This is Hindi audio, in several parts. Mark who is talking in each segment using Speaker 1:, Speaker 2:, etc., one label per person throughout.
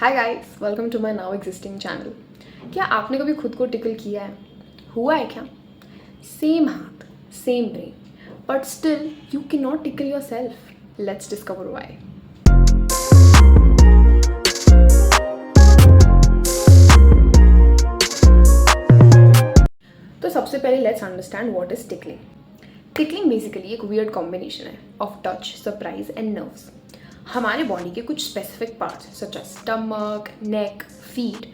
Speaker 1: Hi guys, welcome to my now existing channel. क्या आपने कभी खुद को टिकल किया है? हुआ है क्या? सेम हाथ, same brain, but still you can not tickle yourself. Let's discover why. तो सबसे पहले let's understand what is tickling. Tickling basically एक वियर्ड कॉम्बिनेशन है of touch, surprise and nerves. हमारे बॉडी के कुछ specific parts such as stomach, neck, feet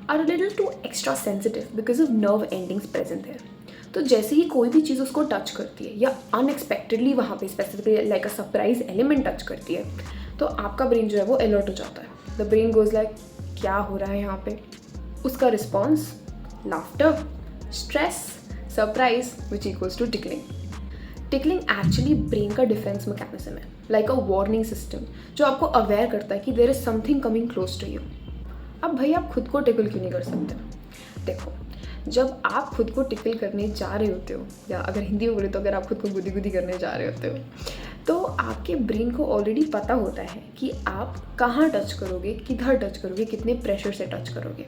Speaker 1: are a little too extra sensitive because of nerve endings present है। तो जैसे ही कोई भी चीज़ उसको टच करती है या अनएक्सपेक्टेडली वहाँ पे specifically like a surprise element touch करती है, तो आपका ब्रेन जो है वो अलर्ट हो जाता है। द ब्रेन गोज लाइक क्या हो रहा है यहाँ पे। उसका response laughter, stress, surprise which equals to tickling. Tickling actually brain का डिफेंस मैकेनिज्म है, लाइक अ वार्निंग सिस्टम जो आपको अवेयर करता है कि there is something coming close to you. अब भाई आप खुद को टिकल क्यों नहीं कर सकते? देखो, जब आप खुद को टिकल करने जा रहे होते हो, या अगर हिंदी में बोले तो अगर आप खुद को गुदी गुदी करने जा रहे होते हो, तो आपके ब्रेन को ऑलरेडी पता होता है कि आप कहाँ टच करोगे, किधर टच करोगे, कितने प्रेशर से टच करोगे।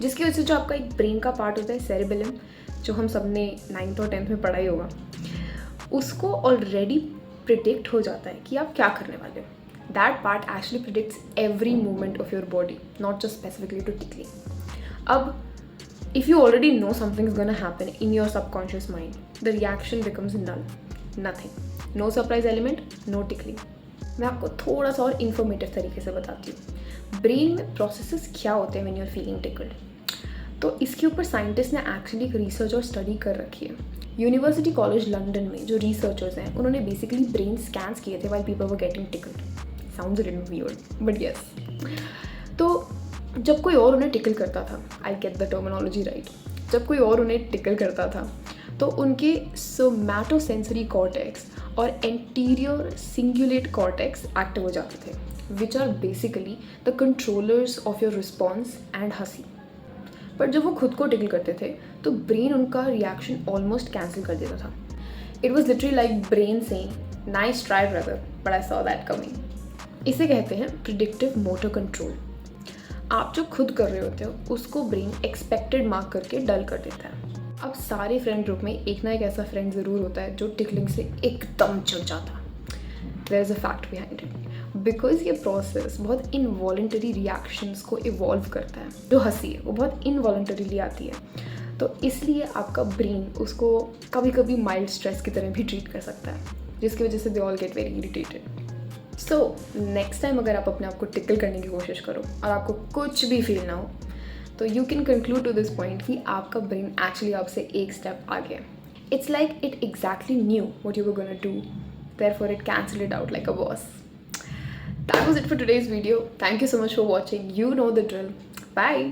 Speaker 1: जिसकी वजह से जो आपका एक ब्रेन का पार्ट होता है सेरेबेलम, जो हम सब ने 9th और 10th में पढ़ा ही होगा, उसको ऑलरेडी प्रिडिक्ट हो जाता है कि आप क्या करने वाले हो। That part actually predicts every movement of your body, not just specifically to tickling. अब if you already know something's gonna happen in your subconscious mind, the reaction becomes null, nothing, no surprise element, no tickling। मैं आपको थोड़ा सा और इन्फॉर्मेटिव तरीके से बताती हूँ ब्रेन में प्रोसेसेस क्या होते हैं when you are feeling tickled. तो इसके ऊपर साइंटिस्ट ने एक्चुअली एक रिसर्च और स्टडी कर रखी है। यूनिवर्सिटी कॉलेज लंदन में जो रिसर्चर्स हैं उन्होंने बेसिकली ब्रेन स्कैन्स किए थे while people were getting tickled. Sounds a little weird but yes. तो जब कोई और उन्हें टिकल करता था, I get the terminology right, जब कोई और उन्हें टिकल करता था तो उनके सोमैटोसेंसरी कॉर्टेक्स और एंटीरियर सिंगुलेट कॉर्टेक्स एक्टिव हो जाते थे, which are basically the controllers of your response and हंसी। पर जब वो खुद को टिकल करते थे तो ब्रेन उनका रिएक्शन ऑलमोस्ट कैंसिल कर देता था। It was literally like brain saying nice try brother but I saw that coming. इसे कहते हैं प्रिडिक्टिव मोटर कंट्रोल। आप जो खुद कर रहे होते हो उसको ब्रेन एक्सपेक्टेड मार्क करके डल कर देता है। अब सारे फ्रेंड ग्रुप में एक ना एक ऐसा फ्रेंड ज़रूर होता है जो टिकलिंग से एकदम चिढ़ जाता। There is a fact behind it, because ये प्रोसेस बहुत इनवॉलेंटरी रिएक्शंस को इवॉल्व करता है। जो हंसी है वो बहुत इनवॉलेंटरीली आती है, तो इसलिए आपका ब्रेन उसको कभी कभी माइल्ड स्ट्रेस की तरह भी ट्रीट कर सकता है, जिसकी वजह से they all get very irritated. So next time अगर आप अपने आप को टिकल करने की कोशिश करो और आपको कुछ भी फील ना हो, तो you can conclude to this point कि आपका ब्रेन एक्चुअली आपसे एक स्टेप आगे है। It's like it exactly knew what you were gonna do, therefore it cancelled it out like a boss. That was it for today's video. Thank you so much for watching. You know the drill. Bye.